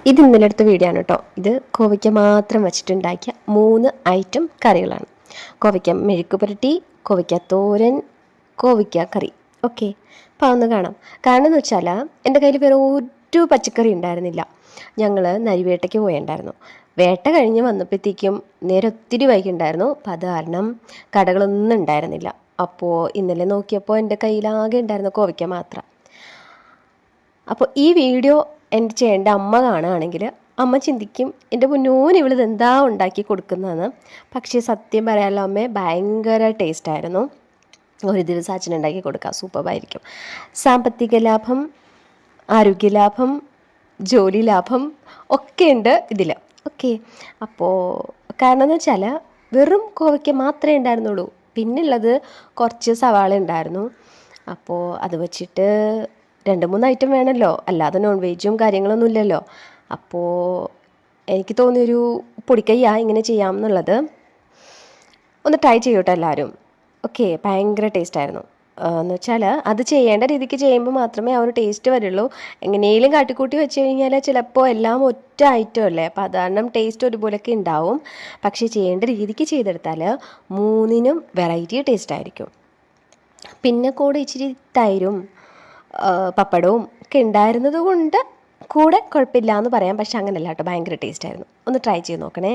ഇത് ഇന്നലെ അടുത്ത വീഡിയോ ആണ് കേട്ടോ. ഇത് കോവയ്ക്ക മാത്രം വെച്ചിട്ടുണ്ടാക്കിയ 3 ഐറ്റം കറികളാണ്. കോവയ്ക്ക മെഴുക്ക് പുരട്ടി, കോവയ്ക്ക തോരൻ, കോവയ്ക്ക കറി. ഓക്കെ, അപ്പോൾ അതൊന്ന് കാണാം. കാരണം എന്ന് വെച്ചാൽ എൻ്റെ കയ്യിൽ വേറെ ഒരു പച്ചക്കറി ഉണ്ടായിരുന്നില്ല. ഞങ്ങൾ നരിവേട്ടയ്ക്ക് പോയിട്ടുണ്ടായിരുന്നു. വേട്ട കഴിഞ്ഞ് വന്നപ്പോഴത്തേക്കും നേരെ ഒത്തിരി വൈകിണ്ടായിരുന്നു. അപ്പോൾ അത് കാരണം കടകളൊന്നും ഉണ്ടായിരുന്നില്ല. അപ്പോൾ ഇന്നലെ നോക്കിയപ്പോൾ എൻ്റെ കയ്യിലാകെ ഉണ്ടായിരുന്ന കോവയ്ക്ക മാത്രം. അപ്പോൾ ഈ വീഡിയോ എൻ്റെ ചെയ്യേണ്ട അമ്മ കാണുകയാണെങ്കിൽ അമ്മ ചിന്തിക്കും, എൻ്റെ മുന്നോന് ഇവളിത് എന്താ ഉണ്ടാക്കി കൊടുക്കുന്നതെന്ന്. പക്ഷേ സത്യം പറയാമല്ലോ അമ്മേ, ഭയങ്കര ടേസ്റ്റായിരുന്നു. ഒരു ദിവസം അച്ഛനുണ്ടാക്കി കൊടുക്കാം, സൂപ്പറായിരിക്കും. സാമ്പത്തിക ലാഭം, ആരോഗ്യ ലാഭം, ജോലി ലാഭം ഒക്കെ ഉണ്ട് ഇതിൽ. ഓക്കെ, അപ്പോൾ കാരണം എന്ന് വെച്ചാൽ വെറും കോവയ്ക്ക മാത്രമേ ഉണ്ടായിരുന്നുള്ളൂ. പിന്നുള്ളത് കുറച്ച് സവാള ഉണ്ടായിരുന്നു. അപ്പോൾ അത് വെച്ചിട്ട് 2-3 ഐറ്റം വേണമല്ലോ, അല്ലാതെ നോൺ വെജും കാര്യങ്ങളൊന്നും ഇല്ലല്ലോ. അപ്പോൾ എനിക്ക് തോന്നിയൊരു പൊടിക്കയ്യാ ഇങ്ങനെ ചെയ്യാമെന്നുള്ളത്. ഒന്ന് ട്രൈ ചെയ്യൂട്ടോ എല്ലാവരും. ഓക്കെ, ഭയങ്കര ടേസ്റ്റായിരുന്നു. എന്ന് വെച്ചാൽ അത് ചെയ്യേണ്ട രീതിക്ക് ചെയ്യുമ്പോൾ മാത്രമേ ആ ഒരു ടേസ്റ്റ് വരുള്ളൂ. എങ്ങനെയും കാട്ടിക്കൂട്ടി വെച്ച് കഴിഞ്ഞാൽ ചിലപ്പോൾ എല്ലാം ഒറ്റ ഐറ്റം അല്ലേ, അപ്പോൾ അത് കാരണം ടേസ്റ്റ് ഒരുപോലെയൊക്കെ ഉണ്ടാവും. പക്ഷേ ചെയ്യേണ്ട രീതിക്ക് ചെയ്തെടുത്താൽ 3നും വെറൈറ്റി ടേസ്റ്റ് ആയിരിക്കും. പിന്നെ കൂടെ ഇച്ചിരി തൈരും പപ്പടവും ഒക്കെ ഉണ്ടായിരുന്നത് കൊണ്ട് കൂടെ കുഴപ്പമില്ല എന്ന് പറയാം. പക്ഷെ അങ്ങനെയല്ല കേട്ടോ, ഭയങ്കര ടേസ്റ്റായിരുന്നു. ഒന്ന് ട്രൈ ചെയ്ത് നോക്കണേ.